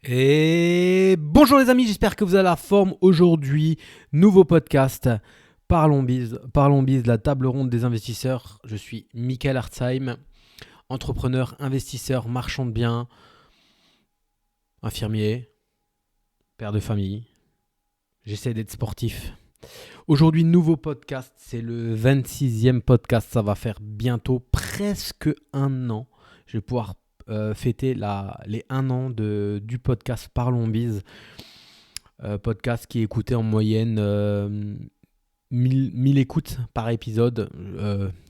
Et bonjour les amis, j'espère que vous avez la forme aujourd'hui. Nouveau podcast, Parlons Biz, la table ronde des investisseurs. Je suis Michael Hartzheim, entrepreneur, investisseur, marchand de biens, infirmier, père de famille. J'essaie d'être sportif. Aujourd'hui, nouveau podcast, c'est le 26e podcast. Ça va faire bientôt presque un an. Je vais pouvoir fêter les 1 an du podcast Parlons Biz. Podcast qui est écouté en moyenne 1000 écoutes par épisode,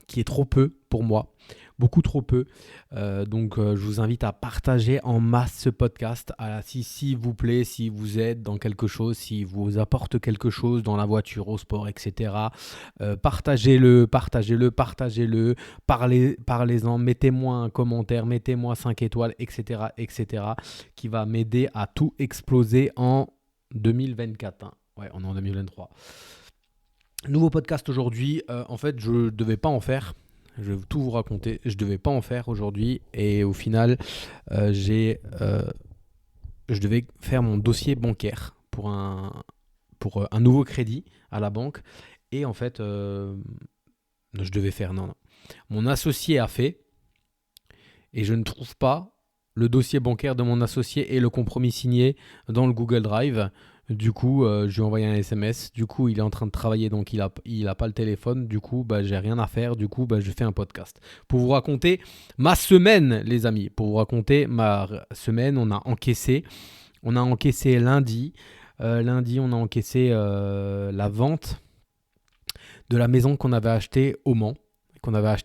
qui est trop peu pour moi. Beaucoup trop peu. Donc, je vous invite à partager en masse ce podcast. S'il vous plaît, si vous êtes dans quelque chose, si vous apporte quelque chose dans la voiture, au sport, etc. Partagez-le. Parlez-en. Mettez-moi un commentaire, mettez-moi 5 étoiles, etc. qui va m'aider à tout exploser en 2024. Ouais, on est en 2023. Nouveau podcast aujourd'hui. En fait, je ne devais pas en faire. Je vais tout vous raconter. Je ne devais pas en faire aujourd'hui. Et au final, je devais faire mon dossier bancaire pour un nouveau crédit à la banque. Et en fait, je devais faire. Non. Mon associé a fait. Et je ne trouve pas le dossier bancaire de mon associé et le compromis signé dans le Google Drive. Du coup, je lui ai envoyé un SMS. Du coup, il est en train de travailler, donc il a pas le téléphone. Du coup, j'ai rien à faire. Du coup, je fais un podcast. Pour vous raconter ma semaine, les amis. Pour vous raconter ma semaine, on a encaissé lundi. Lundi, on a encaissé la vente de la maison qu'on avait achetée au Mans. On avait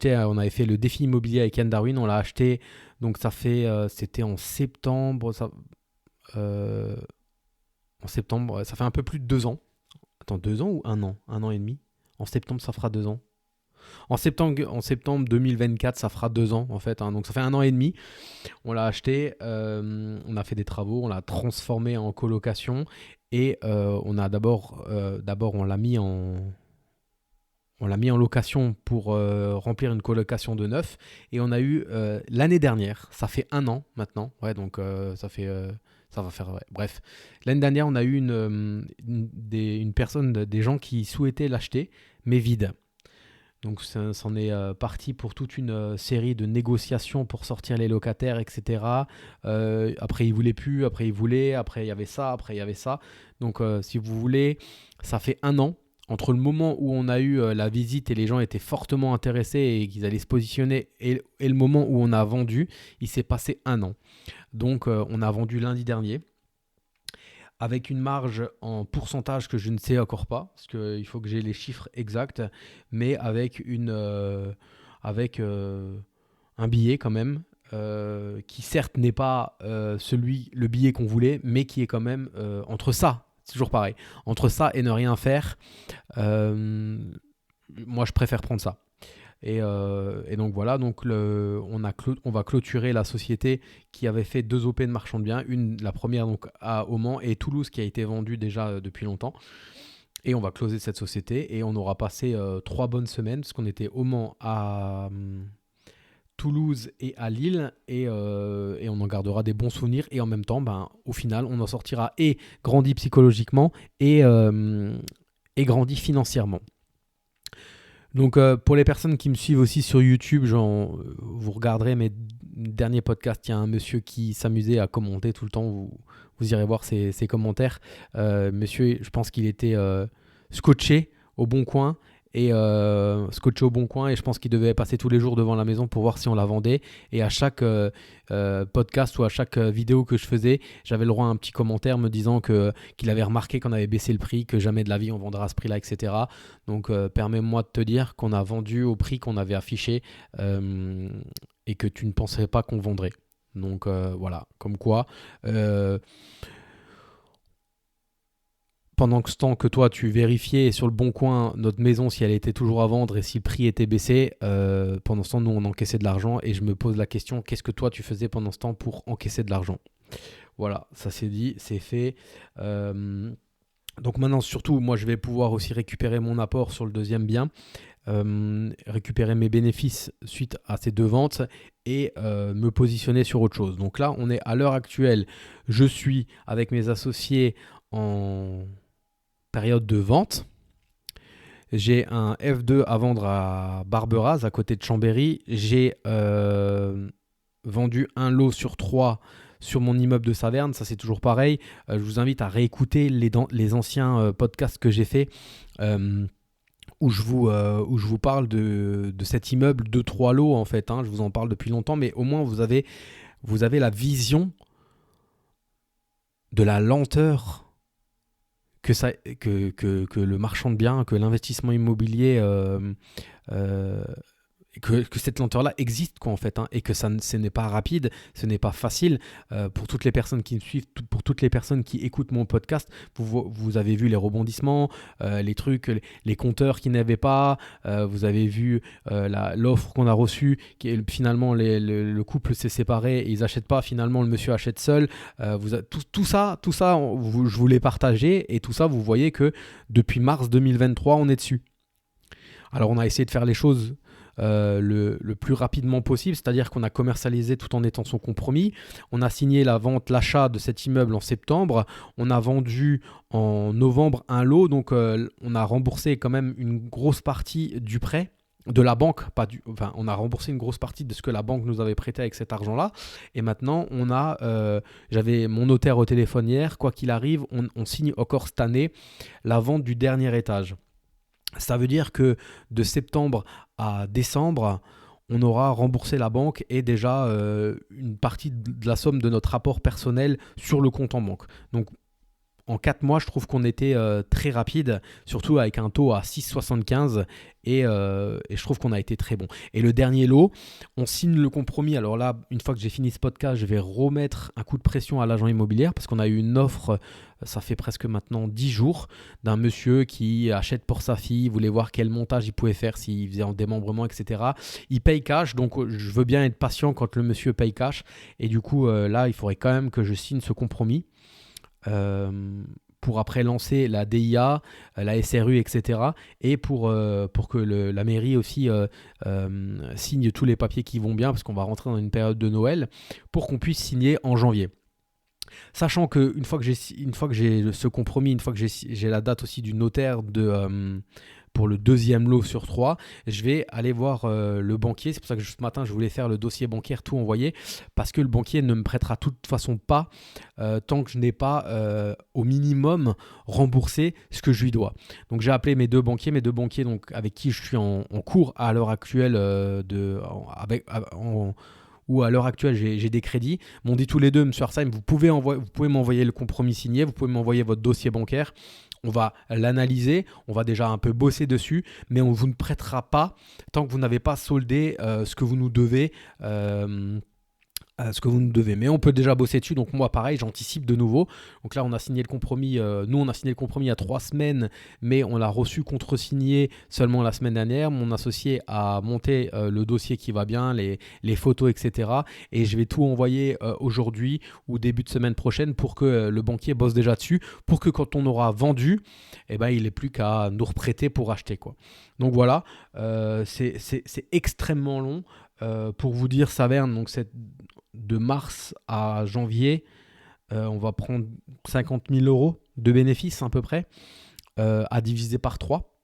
fait le défi immobilier avec Yann Darwin. On l'a acheté, donc c'était en septembre. En septembre, ça fait un peu plus de 2 ans. Attends, 2 ans ou 1 an? 1 an et demi? En septembre, ça fera 2 ans. En septembre 2024, ça fera 2 ans en fait. Donc ça fait 1 an et demi. On l'a acheté, on a fait des travaux, on l'a transformé en colocation et on a d'abord on l'a mis en location pour remplir une colocation de neuf. Et on a eu l'année dernière, ça fait 1 an maintenant. Ouais, donc ça va faire. Ouais. Bref, l'année dernière, on a eu des gens qui souhaitaient l'acheter, mais vide. Donc, ça en est parti pour toute une série de négociations pour sortir les locataires, etc. Après, ils ne voulaient plus, après, ils voulaient, après, il y avait ça, après, il y avait ça. Donc, si vous voulez, ça fait 1 an. Entre le moment où on a eu la visite et les gens étaient fortement intéressés et qu'ils allaient se positionner et le moment où on a vendu, il s'est passé 1 an. Donc, on a vendu lundi dernier avec une marge en pourcentage que je ne sais encore pas, parce qu'il faut que j'ai les chiffres exacts, mais avec un billet quand même, qui certes n'est pas le billet qu'on voulait, mais qui est quand même entre ça, c'est toujours pareil, entre ça et ne rien faire, moi je préfère prendre ça. Et donc voilà, donc on va clôturer la société qui avait fait 2 OP de marchand de biens, la première donc au Mans et Toulouse qui a été vendue déjà depuis longtemps. Et on va closer cette société et on aura passé 3 bonnes semaines parce qu'on était au Mans, à Toulouse et à Lille et on en gardera des bons souvenirs et en même temps, au final, on en sortira et grandi psychologiquement et grandi financièrement. Donc pour les personnes qui me suivent aussi sur YouTube, vous regarderez mes derniers podcasts, il y a un monsieur qui s'amusait à commenter tout le temps, vous irez voir ses commentaires. Monsieur, je pense qu'il était scotché au Bon Coin et je pense qu'il devait passer tous les jours devant la maison pour voir si on la vendait. Et à chaque podcast ou à chaque vidéo que je faisais, j'avais le droit à un petit commentaire me disant qu'il avait remarqué qu'on avait baissé le prix, que jamais de la vie on vendra à ce prix-là, etc. Donc permets-moi de te dire qu'on a vendu au prix qu'on avait affiché et que tu ne penserais pas qu'on vendrait. Donc voilà, comme quoi... pendant ce temps que toi tu vérifiais sur le Bon Coin notre maison si elle était toujours à vendre et si le prix était baissé, pendant ce temps nous on encaissait de l'argent et je me pose la question, qu'est-ce que toi tu faisais pendant ce temps pour encaisser de l'argent? Voilà, ça c'est dit, c'est fait. Donc maintenant surtout moi je vais pouvoir aussi récupérer mon apport sur le deuxième bien. récupérer mes bénéfices suite à ces 2 ventes et me positionner sur autre chose. Donc là, on est à l'heure actuelle, je suis avec mes associés en période de vente. J'ai un F2 à vendre à Barberaz, à côté de Chambéry. J'ai vendu un lot sur 3 sur mon immeuble de Saverne. Ça, c'est toujours pareil. Je vous invite à réécouter les anciens podcasts que j'ai faits où je vous parle de cet immeuble de 3 lots, en fait. Je vous en parle depuis longtemps, mais au moins, vous avez la vision de la lenteur que le marchand de biens, que l'investissement immobilier, que cette lenteur-là existe, quoi, en fait, et que ce n'est pas rapide, ce n'est pas facile. Pour toutes les personnes qui me suivent, pour toutes les personnes qui écoutent mon podcast, vous avez vu les rebondissements, les trucs, les compteurs qui n'avaient pas, vous avez vu l'offre qu'on a reçue, finalement le couple s'est séparé, et ils n'achètent pas, finalement le monsieur achète seul. Tout ça, je vous l'ai partagé, et tout ça, vous voyez que depuis mars 2023, on est dessus. Alors on a essayé de faire les choses le plus rapidement possible, c'est-à-dire qu'on a commercialisé tout en étant son compromis. On a signé l'achat de cet immeuble en septembre. On a vendu en novembre un lot, donc on a remboursé quand même une grosse partie du prêt de la banque. On a remboursé une grosse partie de ce que la banque nous avait prêté avec cet argent-là. Et maintenant, j'avais mon notaire au téléphone hier. Quoi qu'il arrive, on signe encore cette année la vente du dernier étage. Ça veut dire que de septembre à décembre, on aura remboursé la banque et déjà une partie de la somme de notre apport personnel sur le compte en banque. Donc en 4 mois, je trouve qu'on était très rapide, surtout avec un taux à 6,75 et je trouve qu'on a été très bon. Et le dernier lot, on signe le compromis. Alors là, une fois que j'ai fini ce podcast, je vais remettre un coup de pression à l'agent immobilier parce qu'on a eu une offre, ça fait presque maintenant 10 jours, d'un monsieur qui achète pour sa fille, voulait voir quel montage il pouvait faire, s'il faisait en démembrement, etc. Il paye cash, donc je veux bien être patient quand le monsieur paye cash. Et du coup, là, il faudrait quand même que je signe ce compromis. Pour après lancer la DIA, la SRU, etc. Et pour que la mairie aussi signe tous les papiers qui vont bien, parce qu'on va rentrer dans une période de Noël, pour qu'on puisse signer en janvier. Sachant qu'une fois que j'ai ce compromis, une fois que j'ai la date aussi du notaire pour le 2e lot sur 3, je vais aller voir le banquier. C'est pour ça que ce matin, je voulais faire le dossier bancaire, tout envoyer, parce que le banquier ne me prêtera de toute façon pas tant que je n'ai pas au minimum remboursé ce que je lui dois. Donc j'ai appelé mes deux banquiers donc, avec qui je suis en cours à l'heure actuelle où à l'heure actuelle j'ai des crédits, m'ont dit tous les deux, monsieur Arsheim, vous pouvez m'envoyer le compromis signé, vous pouvez m'envoyer votre dossier bancaire, on va l'analyser, on va déjà un peu bosser dessus, mais on ne vous ne prêtera pas tant que vous n'avez pas soldé ce que vous nous devez. Mais on peut déjà bosser dessus, donc moi pareil, j'anticipe de nouveau. Donc là on a signé le compromis, nous on a signé le compromis il y a 3 semaines, mais on l'a reçu contre-signé seulement la semaine dernière. Mon associé a monté le dossier qui va bien, les photos, etc. Et je vais tout envoyer aujourd'hui ou début de semaine prochaine pour que le banquier bosse déjà dessus, pour que quand on aura vendu, il n'ait plus qu'à nous reprêter pour acheter, quoi. Donc voilà, c'est extrêmement long. Pour vous dire, Saverne, donc de mars à janvier, on va prendre 50 000 euros de bénéfices à peu près, à diviser par 3.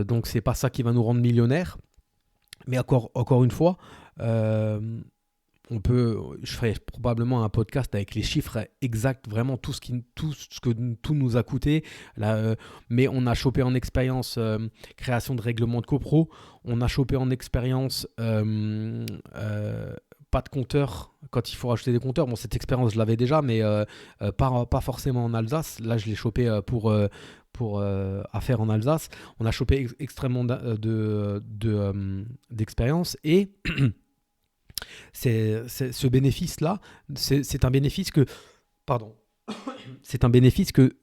Donc c'est pas ça qui va nous rendre millionnaires. Mais encore une fois, je ferai probablement un podcast avec les chiffres exacts, vraiment tout ce que tout nous a coûté. Là, mais on a chopé en expérience création de règlement de copro, on a chopé en expérience pas de compteur quand il faut rajouter des compteurs. Bon, cette expérience je l'avais déjà, mais pas forcément en Alsace. Là je l'ai chopé pour à faire en Alsace. On a chopé extrêmement d'expérience et ce bénéfice-là, c'est un bénéfice que, c'est un bénéfice que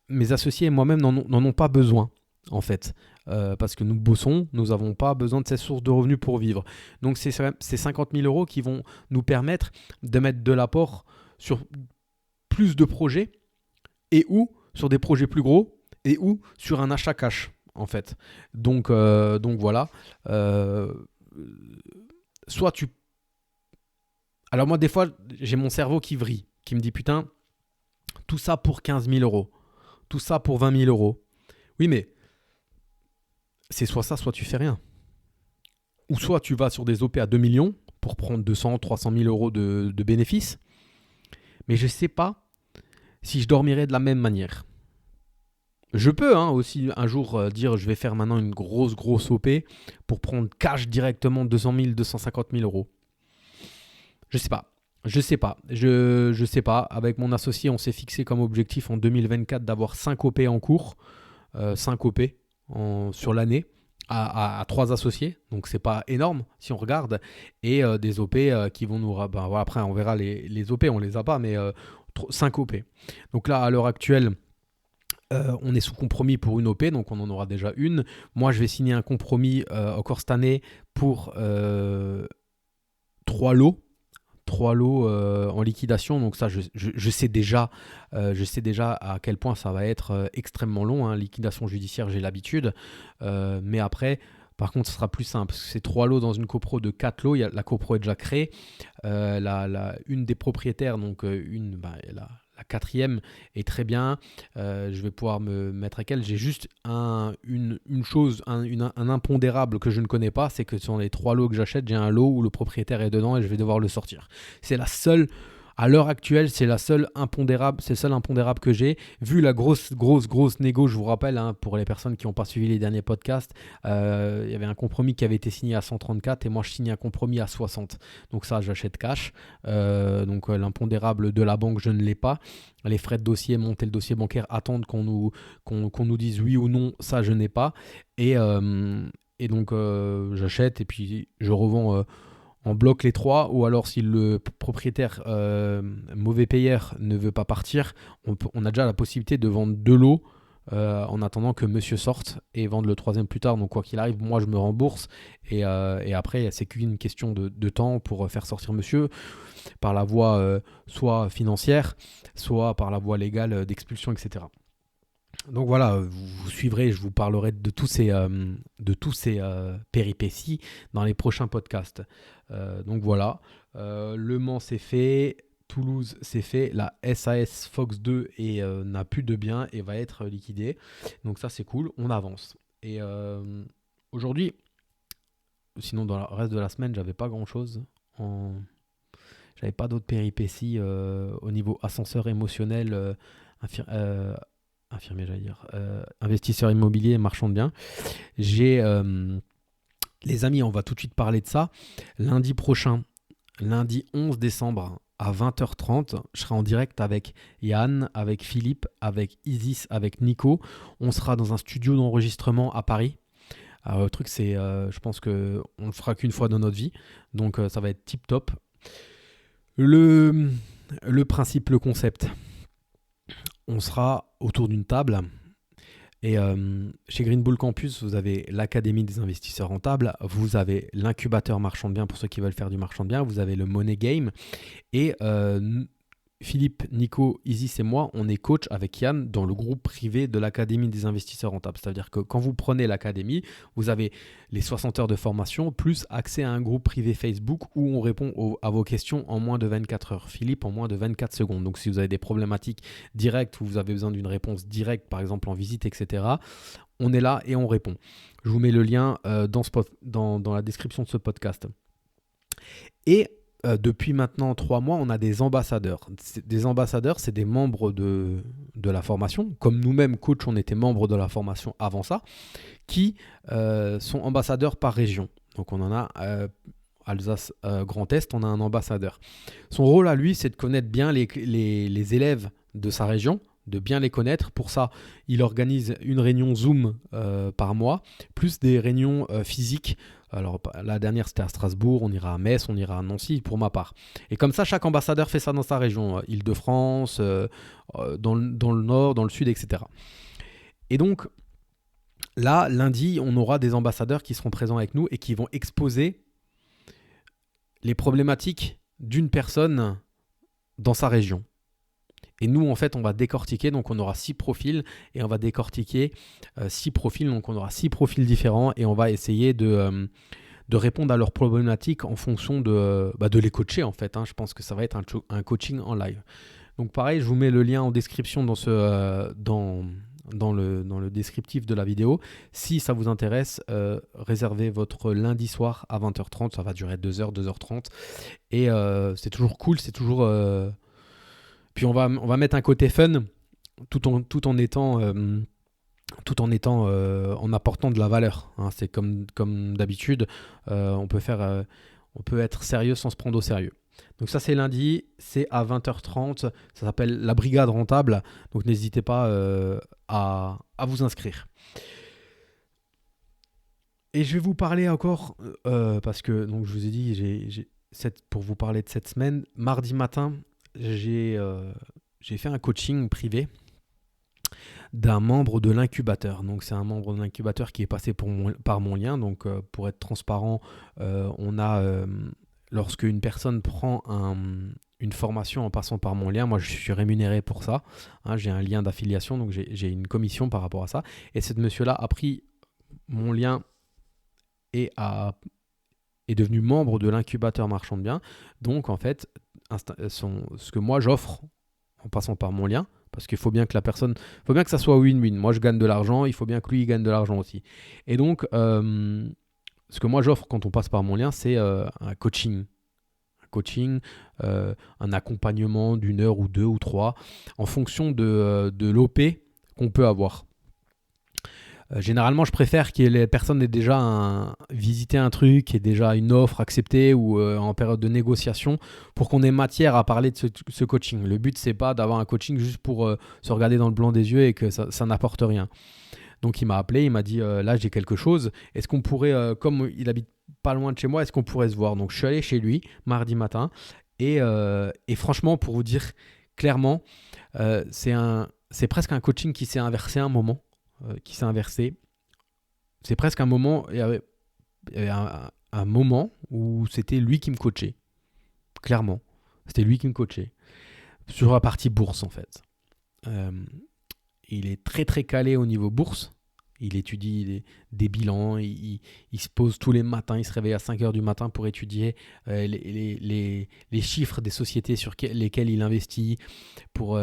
mes associés et moi-même n'en ont pas besoin, en fait. Parce que nous bossons, nous n'avons pas besoin de ces sources de revenus pour vivre. Donc c'est 50 000 euros qui vont nous permettre de mettre de l'apport sur plus de projets et ou sur des projets plus gros et ou sur un achat cash. en fait. Donc voilà. Euh, soit tu... Alors moi, des fois, j'ai mon cerveau qui vrille, qui me dit, putain, tout ça pour 15 000 euros, tout ça pour 20 000 euros. Oui, mais c'est soit ça, soit tu fais rien. Ou soit tu vas sur des OP à 2 millions pour prendre 200, 300 000 euros de bénéfices. Mais je ne sais pas si je dormirai de la même manière. Je peux aussi un jour dire je vais faire maintenant une grosse OP pour prendre cash directement 200 000, 250 000 euros. Je sais pas. Je sais pas. Avec mon associé, on s'est fixé comme objectif en 2024 d'avoir 5 OP en cours. 5 OP sur l'année à 3 associés. Donc c'est pas énorme si on regarde. Et des OP qui vont nous... Ben, voilà, après on verra les OP, on les a pas, mais 5 OP. Donc là, à l'heure actuelle, on est sous compromis pour une OP, donc on en aura déjà une. Moi, je vais signer un compromis encore cette année pour 3 lots. 3 lots en liquidation, donc ça je sais déjà à quel point ça va être extrêmement long, liquidation judiciaire j'ai l'habitude, mais après par contre ce sera plus simple, parce que c'est 3 lots dans une copro de 4 lots, la copro est déjà créée, une des propriétaires, donc la quatrième est très bien, je vais pouvoir me mettre avec elle. J'ai juste une chose, un impondérable que je ne connais pas, c'est que sur les 3 lots que j'achète, j'ai un lot où le propriétaire est dedans et je vais devoir le sortir. C'est la seule, à l'heure actuelle, c'est le seul impondérable que j'ai. Vu la grosse négo, je vous rappelle, pour les personnes qui n'ont pas suivi les derniers podcasts, il y avait un compromis qui avait été signé à 134 et moi je signe un compromis à 60. Donc ça, j'achète cash. L'impondérable de la banque, je ne l'ai pas. Les frais de dossier, monter le dossier bancaire, attendre qu'on nous dise oui ou non, ça je n'ai pas. Et donc j'achète et puis je revends en bloc les 3, ou alors si le propriétaire mauvais payeur ne veut pas partir, on a déjà la possibilité de vendre 2 lots en attendant que monsieur sorte et vendre le 3e plus tard. Donc quoi qu'il arrive, moi je me rembourse et après c'est qu'une question de temps pour faire sortir monsieur par la voie soit financière, soit par la voie légale d'expulsion, etc. Donc voilà, vous suivrez, je vous parlerai de tous ces péripéties dans les prochains podcasts. Donc voilà, Le Mans c'est fait, Toulouse c'est fait, la SAS Fox 2 n'a plus de biens et va être liquidée. Donc ça c'est cool, on avance. Et aujourd'hui, sinon dans le reste de la semaine, j'avais pas grand chose. J'avais pas d'autres péripéties au niveau ascenseur émotionnel, infirmier, j'allais dire, investisseur immobilier, marchand de biens. Les amis, on va tout de suite parler de ça. Lundi prochain, lundi 11 décembre à 20h30, je serai en direct avec Yann, avec Philippe, avec Isis, avec Nico. On sera dans un studio d'enregistrement à Paris. Alors, le truc, c'est, je pense qu'on ne le fera qu'une fois dans notre vie. Donc, ça va être tip top. Le principe, le concept. On sera autour d'une table et chez Green Bull Campus, vous avez l'Académie des investisseurs rentables, vous avez l'incubateur marchand de biens pour ceux qui veulent faire du marchand de biens, vous avez le Money Game et Philippe, Nico, Isis et moi, on est coach avec Yann dans le groupe privé de l'Académie des investisseurs rentables. C'est-à-dire que quand vous prenez l'Académie, vous avez les 60 heures de formation plus accès à un groupe privé Facebook où on répond à vos questions en moins de 24 heures. Philippe, en moins de 24 secondes. Donc si vous avez des problématiques directes ou vous avez besoin d'une réponse directe, par exemple en visite, etc., on est là et on répond. Je vous mets le lien dans la description de ce podcast. Et depuis maintenant 3 mois, on a des ambassadeurs. Des ambassadeurs, c'est des membres de la formation. Comme nous-mêmes, coach, on était membres de la formation avant ça, qui sont ambassadeurs par région. Donc on en a Alsace Grand Est, on a un ambassadeur. Son rôle à lui, c'est de connaître bien les élèves de sa région, de bien les connaître. Pour ça, il organise une réunion Zoom par mois, plus des réunions physiques. Alors la dernière c'était à Strasbourg, on ira à Metz, on ira à Nancy pour ma part. Et comme ça, chaque ambassadeur fait ça dans sa région, Île-de-France, dans le nord, dans le sud, etc. Et donc là, lundi, on aura des ambassadeurs qui seront présents avec nous et qui vont exposer les problématiques d'une personne dans sa région. Et nous, en fait, on va décortiquer, donc on aura 6 profils, et on va décortiquer 6 profils, donc on aura 6 profils différents, et on va essayer de répondre à leurs problématiques en fonction de les coacher, en fait. Je pense que ça va être un coaching en live. Donc pareil, je vous mets le lien en description dans le descriptif de la vidéo. Si ça vous intéresse, réservez votre lundi soir à 20h30, ça va durer 2h, 2h30, et c'est toujours cool, c'est toujours... Puis on va mettre un côté fun tout en étant en apportant de la valeur. C'est comme d'habitude, on peut être sérieux sans se prendre au sérieux. Donc ça c'est lundi, c'est à 20h30, ça s'appelle la brigade rentable, donc n'hésitez pas à vous inscrire. Et je vais vous parler encore, parce que donc, je vous ai dit, pour vous parler de cette semaine, mardi matin, j'ai fait un coaching privé d'un membre de l'incubateur. Donc c'est un membre de l'incubateur qui est passé par mon lien. Donc pour être transparent, on a lorsque une personne prend une formation en passant par mon lien, moi je suis rémunéré pour ça. J'ai un lien d'affiliation, donc j'ai une commission par rapport à ça. Et ce monsieur-là a pris mon lien et est devenu membre de l'incubateur marchand de biens. Donc en fait, ce que moi j'offre en passant par mon lien, parce qu'il faut bien que ça soit win-win. Moi je gagne de l'argent, il faut bien que lui il gagne de l'argent aussi. Et donc ce que moi j'offre quand on passe par mon lien, c'est un coaching, un accompagnement d'1 heure ou 2 ou 3 en fonction de l'OP qu'on peut avoir. Généralement, je préfère que les personnes aient déjà visité un truc, aient déjà une offre acceptée ou en période de négociation pour qu'on ait matière à parler de ce coaching. Le but, c'est pas d'avoir un coaching juste pour se regarder dans le blanc des yeux et que ça n'apporte rien. Donc, il m'a appelé, il m'a dit là, j'ai quelque chose. Est-ce qu'on pourrait, comme il habite pas loin de chez moi, est-ce qu'on pourrait se voir? Donc, je suis allé chez lui mardi matin et franchement, pour vous dire clairement, c'est presque un coaching qui s'est inversé un moment. C'est presque un moment, il y avait un moment où c'était lui qui me coachait, clairement, c'était lui qui me coachait, sur la partie bourse en fait. Il est très très calé au niveau bourse, il étudie des bilans, il se pose tous les matins, il se réveille à 5h du matin pour étudier les chiffres des sociétés sur lesquelles il investit, pour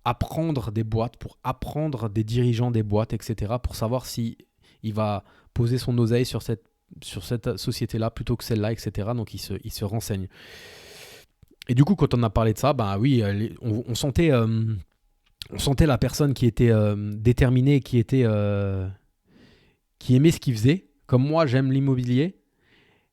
apprendre des boîtes, pour apprendre des dirigeants des boîtes, etc., pour savoir si il va poser son oseille sur cette société-là plutôt que celle-là, etc. Donc, il se renseigne. Et du coup, quand on a parlé de ça, bah oui, on sentait la personne qui était déterminée, qui aimait ce qu'il faisait. Comme moi, j'aime l'immobilier.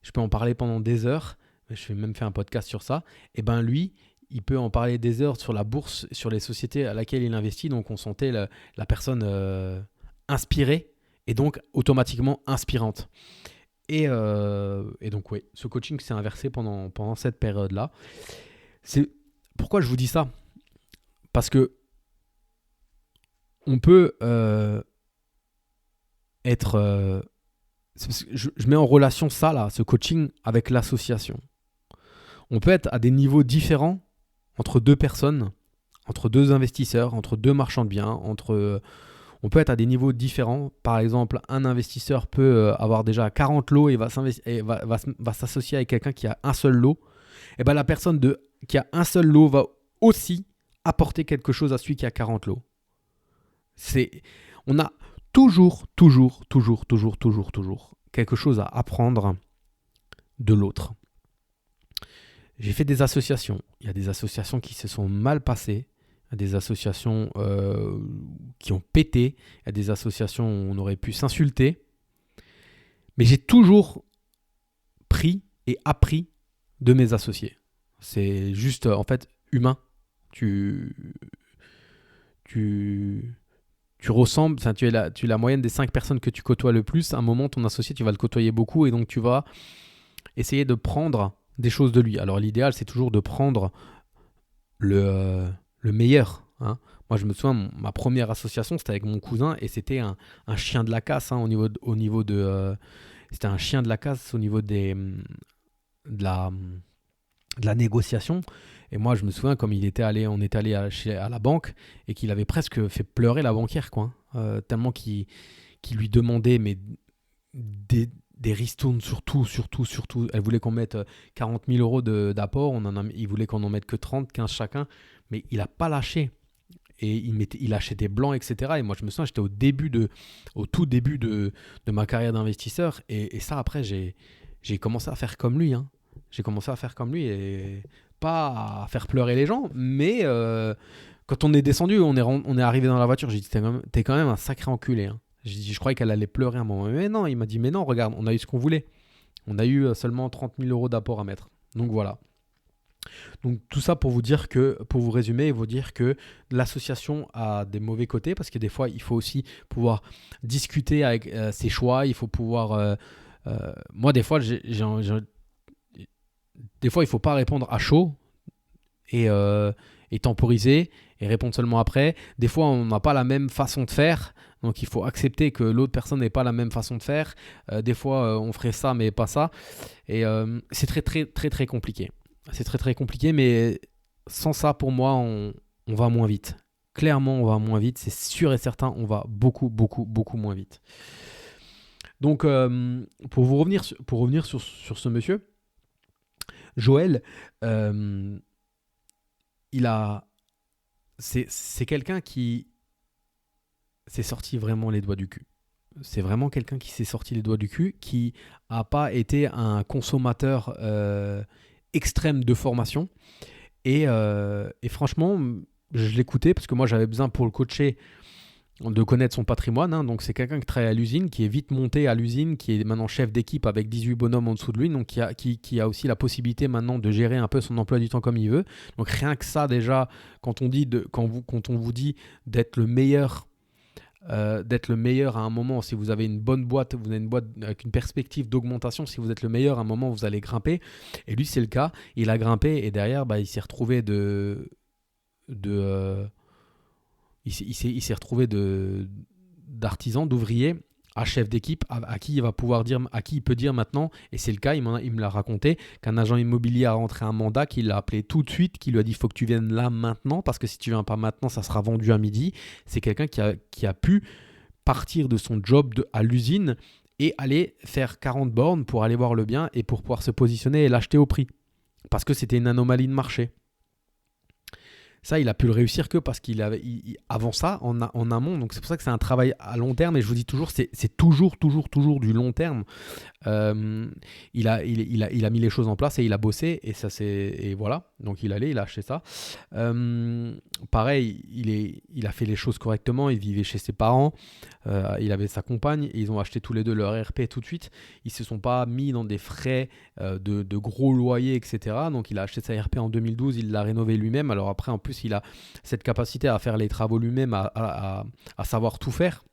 Je peux en parler pendant des heures. Je vais même faire un podcast sur ça. Et ben lui, il peut en parler des heures sur la bourse, sur les sociétés à laquelle il investit. Donc, on sentait la personne inspirée et donc automatiquement inspirante. Et donc, oui, ce coaching s'est inversé pendant cette période-là. Pourquoi je vous dis ça? Parce que on peut être... je mets en relation ça, là, ce coaching, avec l'association. On peut être à des niveaux différents entre deux personnes, entre deux investisseurs, entre deux marchands de biens, on peut être à des niveaux différents. Par exemple, un investisseur peut avoir déjà 40 lots et va s'associer avec quelqu'un qui a un seul lot. Et bien la personne qui a un seul lot va aussi apporter quelque chose à celui qui a 40 lots. On a toujours quelque chose à apprendre de l'autre. J'ai fait des associations. Il y a des associations qui se sont mal passées. Il y a des associations qui ont pété. Il y a des associations où on aurait pu s'insulter. Mais j'ai toujours pris et appris de mes associés. C'est juste, en fait, humain. Tu ressembles, tu es la moyenne des 5 personnes que tu côtoies le plus. À un moment, ton associé, tu vas le côtoyer beaucoup et donc tu vas essayer de prendre des choses de lui. Alors l'idéal, c'est toujours de prendre le meilleur. Moi, je me souviens, ma première association, c'était avec mon cousin et c'était un chien de la casse au niveau de... c'était un chien de la casse au niveau de de la négociation. Et moi, je me souviens, comme on était allé à la banque et qu'il avait presque fait pleurer la banquière, quoi. Tellement qu'il lui demandait mais des ristournes sur tout, sur tout, sur tout. Elle voulait qu'on mette 40 000 euros d'apport. Il voulait qu'on en mette que 30, 15 chacun. Mais il n'a pas lâché. Et il achetait des blancs, etc. Et moi, je me souviens, j'étais au tout début de ma carrière d'investisseur. Et ça, après, j'ai commencé à faire comme lui, hein. J'ai commencé à faire comme lui et pas à faire pleurer les gens, mais quand on est descendu, on est arrivé dans la voiture, j'ai dit t'es quand même un sacré enculé, hein. J'ai dit je croyais qu'elle allait pleurer un moment, mais non, il m'a dit mais non, regarde, on a eu ce qu'on voulait. On a eu seulement 30 000 euros d'apport à mettre. Donc voilà. Donc tout ça pour vous dire que, pour vous résumer et vous dire que l'association a des mauvais côtés parce que des fois il faut aussi pouvoir discuter avec ses choix, il faut pouvoir... moi des fois des fois il faut pas répondre à chaud et, et temporiser et répondre seulement après. Des fois on n'a pas la même façon de faire, donc il faut accepter que l'autre personne n'ait pas la même façon de faire. Des fois on ferait ça mais pas ça et c'est très très très très compliqué. C'est très très compliqué, mais sans ça, pour moi, on va moins vite. Clairement, on va moins vite. C'est sûr et certain, on va beaucoup, beaucoup, beaucoup moins vite. Donc, pour revenir sur ce monsieur, Joël, euh, c'est quelqu'un qui s'est sorti vraiment les doigts du cul. C'est vraiment quelqu'un qui s'est sorti les doigts du cul, qui n'a pas été un consommateur extrême de formation. Et franchement, je l'écoutais parce que moi j'avais besoin pour le coacher de connaître son patrimoine, hein. Donc c'est quelqu'un qui travaille à l'usine, qui est vite monté à l'usine, qui est maintenant chef d'équipe avec 18 bonhommes en dessous de lui, donc qui a aussi la possibilité maintenant de gérer un peu son emploi du temps comme il veut. Donc rien que ça déjà, quand on vous dit d'être le meilleur à un moment, si vous avez une bonne boîte, vous avez une boîte avec une perspective d'augmentation, si vous êtes le meilleur à un moment, vous allez grimper. Et lui, c'est le cas. Il a grimpé et derrière, il s'est retrouvé de il s'est retrouvé d'artisan, d'ouvrier à chef d'équipe à qui il va pouvoir dire, à qui il peut dire maintenant, et c'est le cas, il me l'a raconté, qu'un agent immobilier a rentré un mandat, qu'il l'a appelé tout de suite, qui lui a dit il faut que tu viennes là maintenant, parce que si tu viens pas maintenant, ça sera vendu à midi. C'est quelqu'un qui a pu partir de son job à l'usine et aller faire 40 bornes pour aller voir le bien et pour pouvoir se positionner et l'acheter au prix. Parce que c'était une anomalie de marché. Ça, il a pu le réussir que parce qu'il avait, avant ça, en amont. Donc c'est pour ça que c'est un travail à long terme. Et je vous dis toujours, c'est toujours, toujours, toujours du long terme. Euh, il a mis les choses en place et il a bossé et voilà. Donc il a acheté ça. Pareil, il a fait les choses correctement. Il vivait chez ses parents. Il avait sa compagne et ils ont acheté tous les deux leur RP tout de suite. Ils se sont pas mis dans des frais de gros loyers, etc. Donc il a acheté sa RP en 2012. Il l'a rénové lui-même. Alors après, en plus, il a cette capacité à faire les travaux lui-même, à savoir tout faire.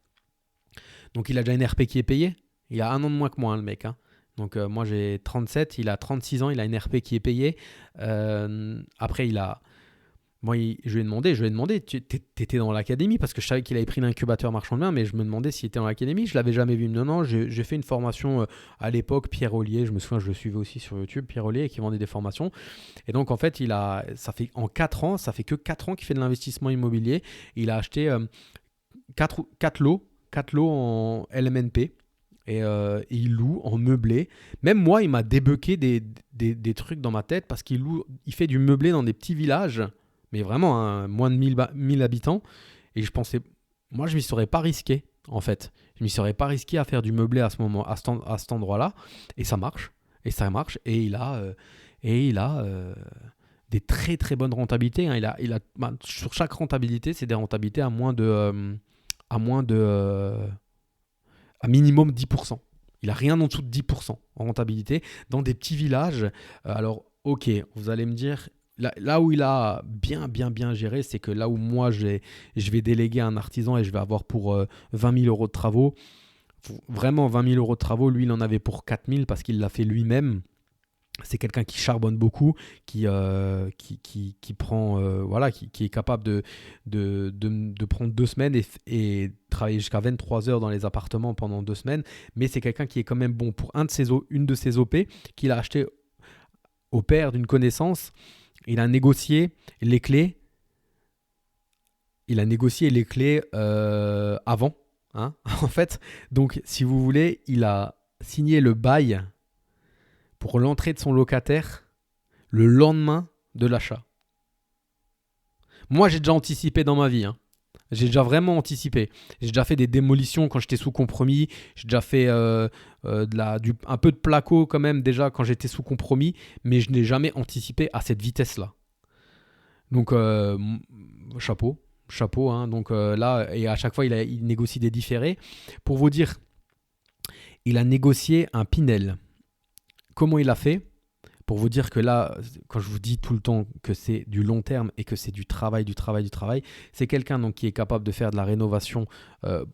Donc il a déjà une RP qui est payée. Il a un an de moins que moi, hein, le mec, hein. Donc moi j'ai 37, il a 36 ans, il a une RP qui est payée. Après je lui ai demandé, tu étais dans l'académie parce que je savais qu'il avait pris l'incubateur marchand de biens, mais je me demandais s'il était dans l'académie. Je l'avais jamais vu. Non, non, j'ai fait une formation à l'époque, Pierre Ollier, je me souviens, je le suivais aussi sur YouTube, Pierre Ollier, qui vendait des formations. Et donc en fait, ça fait en 4 ans, ça fait que 4 ans qu'il fait de l'investissement immobilier. Il a acheté 4 lots en LMNP. Et il loue en meublé. Même moi, il m'a débloqué des trucs dans ma tête parce il fait du meublé dans des petits villages, mais vraiment hein, moins de 1000 habitants. Et je pensais, moi, je ne m'y serais pas risqué, en fait. Je ne m'y serais pas risqué à faire du meublé à ce moment, à cet endroit-là. Et ça marche. Et ça marche. Et il a des très très bonnes rentabilités, hein. Sur chaque rentabilité, c'est des rentabilités à minimum 10%. Il n'a rien en dessous de 10% en rentabilité dans des petits villages. Alors, ok, vous allez me dire, là où il a bien géré, c'est que là où moi, je vais déléguer un artisan et je vais avoir pour 20 000 euros de travaux, vraiment 20 000 euros de travaux, lui, il en avait pour 4 000 parce qu'il l'a fait lui-même. C'est quelqu'un qui charbonne beaucoup, qui prend, voilà, qui est capable de prendre 2 semaines et travailler jusqu'à 23 heures dans les appartements pendant 2 semaines. Mais c'est quelqu'un qui est quand même bon pour une de ses OP qu'il a acheté au père d'une connaissance, il a négocié les clés. Il a négocié les clés avant. Hein, en fait, donc si vous voulez, il a signé le bail pour l'entrée de son locataire le lendemain de l'achat. Moi, j'ai déjà anticipé dans ma vie. Hein. J'ai déjà vraiment anticipé. J'ai déjà fait des démolitions quand j'étais sous compromis. J'ai déjà fait un peu de placo quand même déjà quand j'étais sous compromis. Mais je n'ai jamais anticipé à cette vitesse-là. Donc, chapeau. Chapeau. Hein. Donc là, et à chaque fois, il négocie des différés. Pour vous dire, il a négocié un Pinel. Comment il a fait ? Pour vous dire que là, quand je vous dis tout le temps que c'est du long terme et que c'est du travail, c'est quelqu'un donc, qui est capable de faire de la rénovation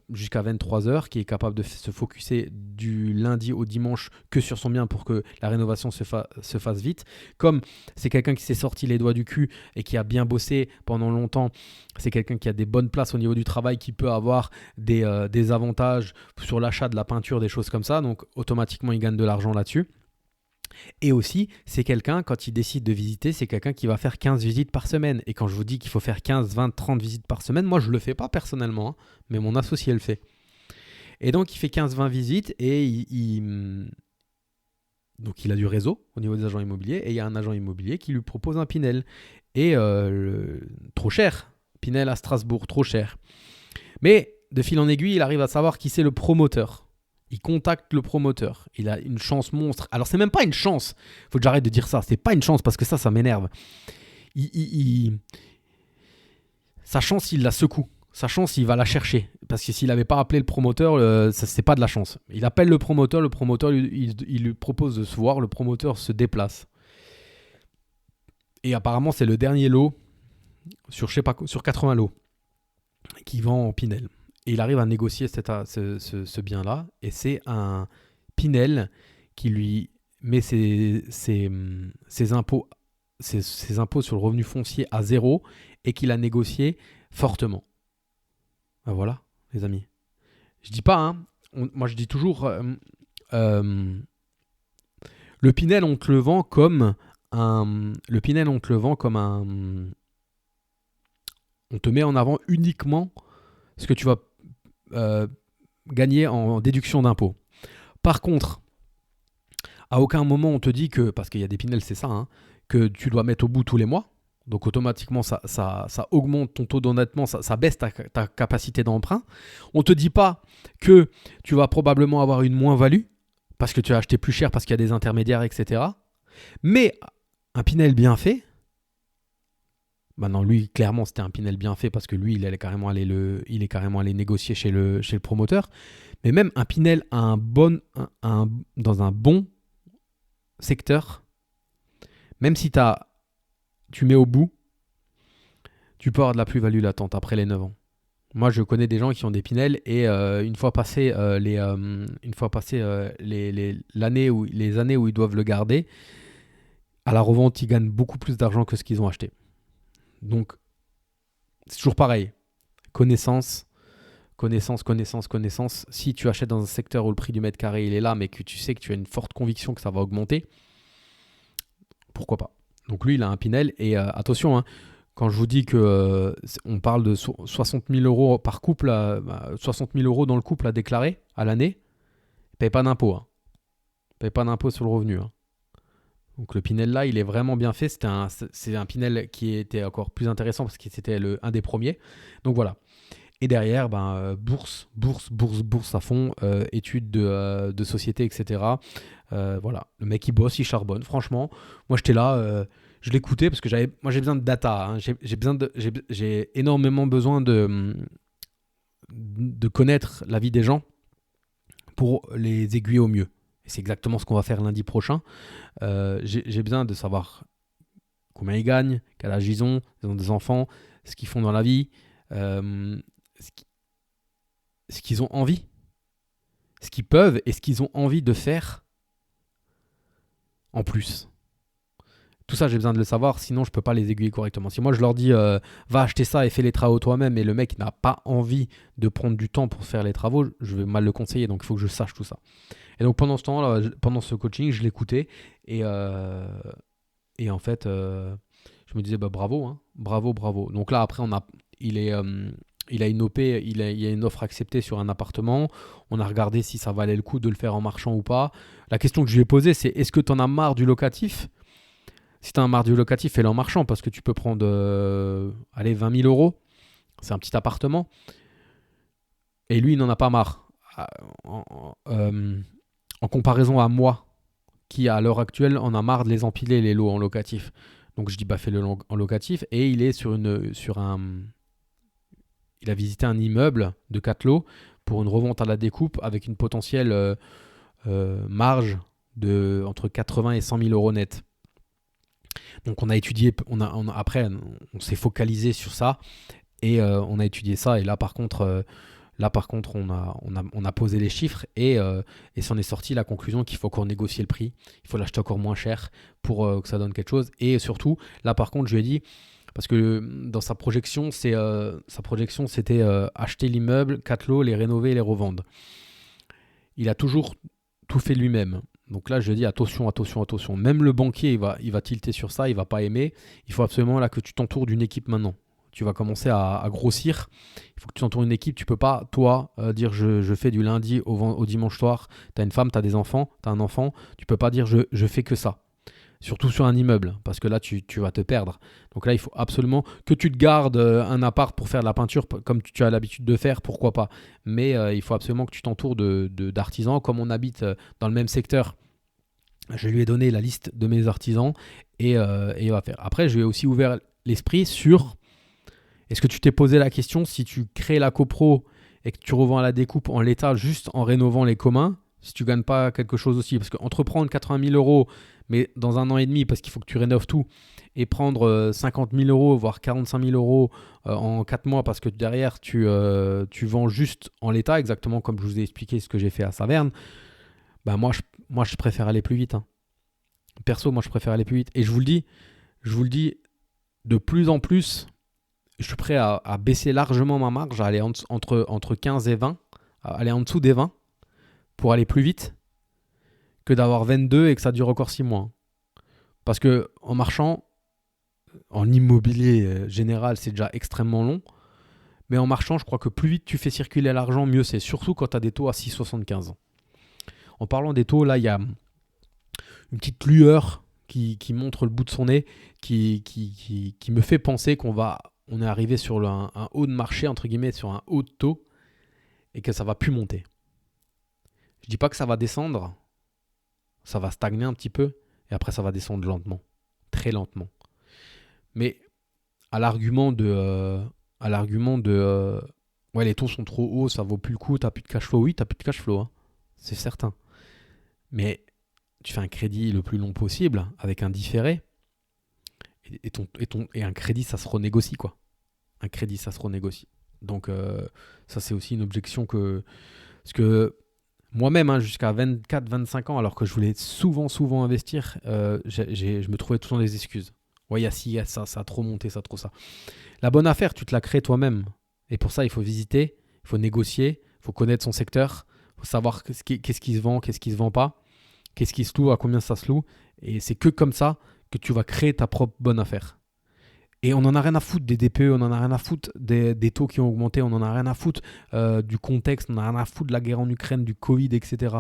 jusqu'à 23 heures, qui est capable de se focuser du lundi au dimanche que sur son bien pour que la rénovation se fasse vite. Comme c'est quelqu'un qui s'est sorti les doigts du cul et qui a bien bossé pendant longtemps, c'est quelqu'un qui a des bonnes places au niveau du travail, qui peut avoir des avantages sur l'achat de la peinture, des choses comme ça. Donc automatiquement, il gagne de l'argent là-dessus. Et aussi, c'est quelqu'un, quand il décide de visiter, c'est quelqu'un qui va faire 15 visites par semaine. Et quand je vous dis qu'il faut faire 15, 20, 30 visites par semaine, moi, je ne le fais pas personnellement, hein, mais mon associé le fait. Et donc, il fait 15, 20 visites et donc, il a du réseau au niveau des agents immobiliers et il y a un agent immobilier qui lui propose un Pinel. Et trop cher. Pinel à Strasbourg, trop cher. Mais de fil en aiguille, il arrive à savoir qui c'est le promoteur. Il contacte le promoteur. Il a une chance monstre. Alors, c'est même pas une chance. Il faut que j'arrête de dire ça. C'est pas une chance parce que ça m'énerve. Sa chance, il la secoue. Sa chance, il va la chercher. Parce que s'il n'avait pas appelé le promoteur, c'est pas de la chance. Il appelle le promoteur il lui propose de se voir. Le promoteur se déplace. Et apparemment, c'est le dernier lot sur 80 lots qui vend en Pinel. Et il arrive à négocier ce bien-là. Et c'est un Pinel qui lui met ses impôts, ses impôts sur le revenu foncier à 0 et qu'il a négocié fortement. Ben voilà, les amis. Je dis pas, hein, moi je dis toujours, le Pinel, on te le vend comme un... Le Pinel, on te le vend comme un... On te met en avant uniquement ce que tu vas gagner en déduction d'impôt. Par contre, à aucun moment on te dit que, parce qu'il y a des Pinel, c'est ça, hein, que tu dois mettre au bout tous les mois. Donc automatiquement, ça augmente ton taux d'endettement, ça baisse ta capacité d'emprunt. On ne te dit pas que tu vas probablement avoir une moins-value parce que tu as acheté plus cher parce qu'il y a des intermédiaires, etc. Mais un Pinel bien fait, maintenant lui, clairement, c'était un Pinel bien fait parce que lui, il est carrément allé négocier chez le promoteur. Mais même un Pinel dans un bon secteur, même si tu mets au bout, tu peux avoir de la plus-value latente après les 9 ans. Moi, je connais des gens qui ont des Pinel et une fois passé les années où ils doivent le garder, à la revente, ils gagnent beaucoup plus d'argent que ce qu'ils ont acheté. Donc, c'est toujours pareil. Connaissance. Si tu achètes dans un secteur où le prix du mètre carré il est là, mais que tu sais que tu as une forte conviction que ça va augmenter, pourquoi pas. Donc lui, il a un Pinel. Et attention, hein, quand je vous dis qu'on parle de 60 000 euros par couple, 60 000 euros dans le couple à déclarer à l'année, il ne paye pas d'impôt. Hein. Il ne paye pas d'impôt sur le revenu. Hein. Donc le Pinel là, il est vraiment bien fait. C'est un Pinel qui était encore plus intéressant parce que c'était un des premiers. Donc voilà. Et derrière, bourse à fond, études de société, etc. Voilà, le mec il bosse, il charbonne. Franchement, moi j'étais là, je l'écoutais parce que j'ai besoin de data. Hein. J'ai énormément besoin de connaître la vie des gens pour les aiguiller au mieux. Et c'est exactement ce qu'on va faire lundi prochain. J'ai besoin de savoir combien ils gagnent, quel âge ils ont des enfants, ce qu'ils font dans la vie. Ce qu'ils ont envie, ce qu'ils peuvent et ce qu'ils ont envie de faire en plus. Tout ça, j'ai besoin de le savoir, sinon je ne peux pas les aiguiller correctement. Si moi je leur dis va acheter ça et fais les travaux toi-même et le mec n'a pas envie de prendre du temps pour faire les travaux, je vais mal le conseiller, donc il faut que je sache tout ça. Et donc pendant ce temps-là, pendant ce coaching, je l'écoutais et Et en fait, je me disais, bah, bravo, hein, bravo, bravo. Donc là, après, il est, il a une OP, il y a une offre acceptée sur un appartement. On a regardé si ça valait le coup de le faire en marchand ou pas. La question que je lui ai posée, c'est est-ce que tu en as marre du locatif? Si tu en as marre du locatif, fais-le en marchand parce que tu peux prendre allez, 20 000 euros. C'est un petit appartement. Et lui, il n'en a pas marre. En comparaison à moi, qui à l'heure actuelle en a marre de les empiler les lots en locatif. Donc je dis bah fais-le en locatif et il est il a visité un immeuble de 4 lots pour une revente à la découpe avec une potentielle marge de entre 80 et 100 000 euros net. Donc on a étudié, après on s'est focalisé sur ça et on a étudié ça et là par contre on a posé les chiffres et s'en est sorti la conclusion qu'il faut encore négocier le prix, il faut l'acheter encore moins cher pour que ça donne quelque chose. Et surtout, là par contre, je lui ai dit, parce que dans sa projection, c'était acheter l'immeuble, 4 lots, les rénover et les revendre. Il a toujours tout fait lui-même. Donc là, je lui ai dit attention, attention, attention. Même le banquier, il va tilter sur ça, il va pas aimer. Il faut absolument là que tu t'entoures d'une équipe maintenant. Tu vas commencer à grossir. Il faut que tu t'entoures d'une équipe. Tu peux pas, toi, dire je fais du lundi au dimanche soir. Tu as une femme, tu as des enfants, tu as un enfant. Tu peux pas dire je fais que ça. Surtout sur un immeuble, parce que là, tu vas te perdre. Donc là, il faut absolument que tu te gardes un appart pour faire de la peinture, comme tu as l'habitude de faire, pourquoi pas. Mais il faut absolument que tu t'entoures d'artisans. Comme on habite dans le même secteur, je lui ai donné la liste de mes artisans et il va faire. Après, je lui ai aussi ouvert l'esprit sur... Est-ce que tu t'es posé la question si tu crées la copro et que tu revends à la découpe en l'état juste en rénovant les communs, si tu ne gagnes pas quelque chose aussi? Parce qu'entreprendre 80 000 euros, mais dans un an et demi, parce qu'il faut que tu rénoves tout, et prendre 50 000 euros, voire 45 000 euros en 4 mois, parce que derrière, tu vends juste en l'état, exactement comme je vous ai expliqué ce que j'ai fait à Saverne, bah moi, je préfère aller plus vite. Hein. Perso, moi, je préfère aller plus vite. Et je vous le dis de plus en plus... Je suis prêt à baisser largement ma marge, à aller entre 15 et 20, à aller en dessous des 20 pour aller plus vite que d'avoir 22 et que ça dure encore 6 mois. Parce que en marchant, en immobilier général, c'est déjà extrêmement long. Mais en marchant, je crois que plus vite tu fais circuler l'argent, mieux c'est. Surtout quand tu as des taux à 6,75. En parlant des taux, là, il y a une petite lueur qui montre le bout de son nez, qui me fait penser on est arrivé sur un haut de marché, entre guillemets, sur un haut de taux, et que ça va plus monter. Je dis pas que ça va descendre, ça va stagner un petit peu, et après ça va descendre lentement, très lentement. Mais à l'argument de ouais, les taux sont trop hauts, ça vaut plus le coup, t'as plus de cash flow. Oui, t'as plus de cash flow, hein, c'est certain. Mais tu fais un crédit le plus long possible avec un différé, et un crédit, ça se renégocie, quoi. Un crédit, ça se renégocie. Donc, ça, c'est aussi une objection parce que moi-même, hein, jusqu'à 24-25 ans, alors que je voulais souvent investir, je me trouvais tout le temps des excuses. Ouais, il y a ci, il y a ça, ça a trop monté, ça a trop ça. La bonne affaire, tu te la crées toi-même. Et pour ça, il faut visiter, il faut négocier, il faut connaître son secteur, il faut savoir qu'est-ce qui se vend, qu'est-ce qui se vend pas, qu'est-ce qui se loue, à combien ça se loue. Et c'est que comme ça que tu vas créer ta propre bonne affaire. Et on n'en a rien à foutre des DPE, on n'en a rien à foutre des taux qui ont augmenté, on n'en a rien à foutre du contexte, on n'en a rien à foutre de la guerre en Ukraine, du Covid, etc.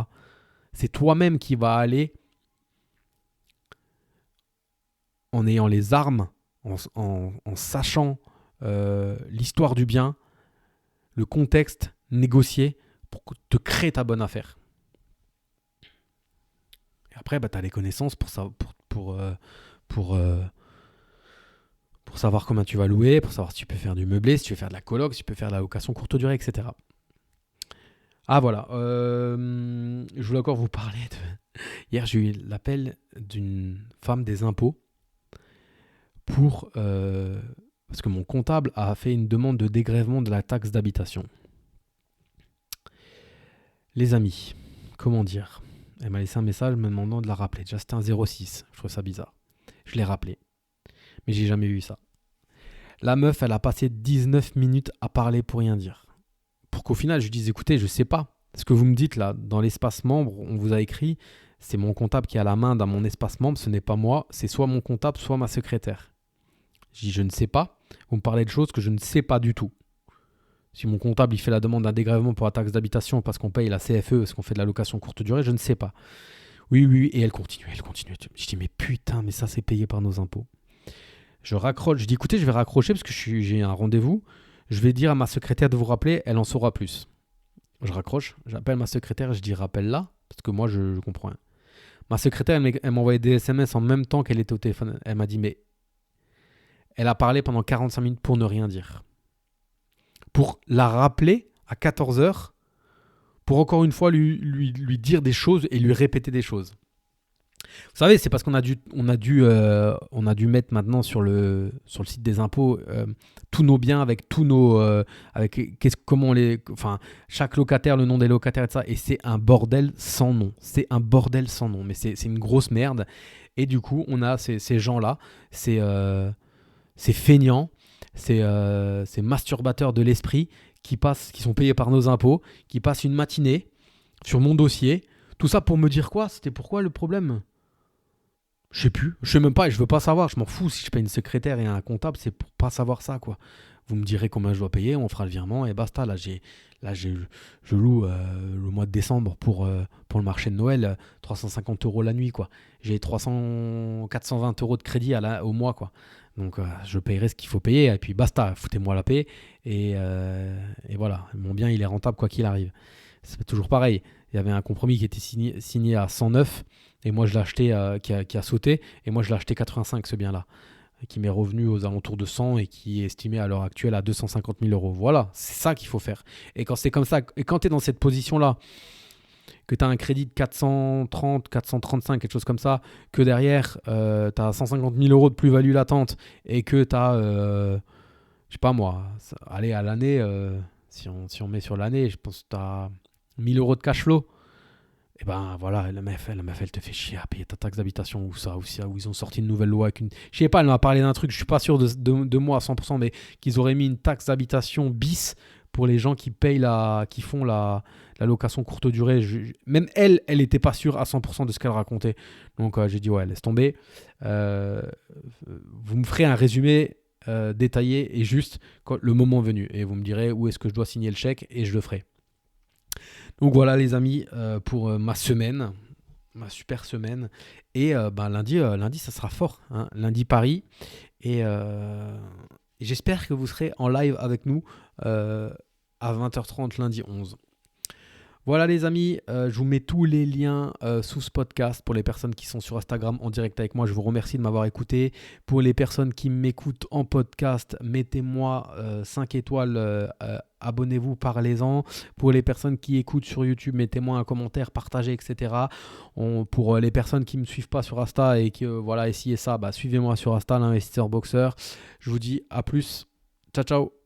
C'est toi-même qui vas aller, en ayant les armes, en sachant l'histoire du bien, le contexte, négocier pour te créer ta bonne affaire. Et après, bah, tu as les connaissances pour savoir combien tu vas louer, pour savoir si tu peux faire du meublé, si tu veux faire de la coloc, si tu peux faire de la location courte durée, etc. Ah voilà, je voulais encore vous parler de... Hier, j'ai eu l'appel d'une femme des impôts parce que mon comptable a fait une demande de dégrèvement de la taxe d'habitation. Les amis, comment dire? Elle m'a laissé un message me demandant de la rappeler. Déjà, c'était un 06, je trouve ça bizarre. Je l'ai rappelé, mais j'ai jamais vu ça. La meuf, elle a passé 19 minutes à parler pour rien dire. Pour qu'au final, je dise, écoutez, je sais pas. Ce que vous me dites là, dans l'espace membre, on vous a écrit, c'est mon comptable qui a la main dans mon espace membre, ce n'est pas moi, c'est soit mon comptable, soit ma secrétaire. Je dis, je ne sais pas, vous me parlez de choses que je ne sais pas du tout. Si mon comptable il fait la demande d'un dégrèvement pour la taxe d'habitation parce qu'on paye la CFE, parce qu'on fait de la location courte durée, je ne sais pas. Oui, oui, et elle continue. Je dis, mais putain, mais ça c'est payé par nos impôts. Je raccroche, je dis, écoutez, je vais raccrocher parce que j'ai un rendez-vous. Je vais dire à ma secrétaire de vous rappeler, elle en saura plus. Je raccroche, j'appelle ma secrétaire, je dis, rappelle-la, parce que moi je comprends rien. Ma secrétaire, elle m'a envoyé des SMS en même temps qu'elle était au téléphone. Elle m'a dit, mais elle a parlé pendant 45 minutes pour ne rien dire. Pour la rappeler à 14h, pour encore une fois lui dire des choses et lui répéter des choses. Vous savez, c'est parce qu'on a dû mettre maintenant sur le site des impôts tous nos biens avec tous nos chaque locataire, le nom des locataires et ça, et c'est un bordel sans nom. C'est un bordel sans nom, mais c'est une grosse merde. Et du coup, on a ces gens-là, ces feignants, ces masturbateurs de l'esprit qui sont payés par nos impôts, qui passent une matinée sur mon dossier. Tout ça pour me dire quoi ? C'était pourquoi le problème ? Je sais plus, je sais même pas et je veux pas savoir, je m'en fous si je paye une secrétaire et un comptable, c'est pour pas savoir ça quoi. Vous me direz combien je dois payer, on fera le virement et basta. Je loue le mois de décembre pour le marché de Noël, 350 € la nuit quoi. J'ai 420 € de crédit au mois quoi. Donc je payerai ce qu'il faut payer et puis basta, foutez-moi la paix et voilà, mon bien il est rentable quoi qu'il arrive. C'est toujours pareil, il y avait un compromis qui était signé à 109 et moi je l'ai acheté, qui a sauté, et moi je l'ai acheté 85 ce bien-là, qui m'est revenu aux alentours de 100 et qui est estimé à l'heure actuelle à 250 000 €. Voilà, c'est ça qu'il faut faire. Et quand c'est comme ça, et quand tu es dans cette position-là, que tu as un crédit de 430, 435, quelque chose comme ça, que derrière tu as 150 000 € de plus-value latente et que tu as, je sais pas moi, allez à l'année, si on met sur l'année, je pense que tu as 1000 € de cash flow. Et ben voilà, la meuf, elle te fait chier à payer ta taxe d'habitation ou ça, ou ils ont sorti une nouvelle loi avec une... Je sais pas, elle m'a parlé d'un truc, je suis pas sûr de moi à 100%, mais qu'ils auraient mis une taxe d'habitation bis pour les gens qui font la location courte durée. Même elle était pas sûre à 100% de ce qu'elle racontait. Donc j'ai dit ouais, laisse tomber. Vous me ferez un résumé détaillé et juste le moment venu. Et vous me direz où est-ce que je dois signer le chèque et je le ferai. Donc voilà les amis pour ma semaine, ma super semaine. Et lundi ça sera fort. Hein. Lundi Paris. Et j'espère que vous serez en live avec nous à 20h30 lundi 11. Voilà les amis, je vous mets tous les liens sous ce podcast pour les personnes qui sont sur Instagram en direct avec moi. Je vous remercie de m'avoir écouté. Pour les personnes qui m'écoutent en podcast, mettez-moi 5 étoiles, abonnez-vous, parlez-en. Pour les personnes qui écoutent sur YouTube, mettez-moi un commentaire, partagez, etc. Pour les personnes qui ne me suivent pas sur Insta et qui voilà, essayez ça, suivez-moi sur Insta, l'investisseur boxeur. Je vous dis à plus. Ciao, ciao.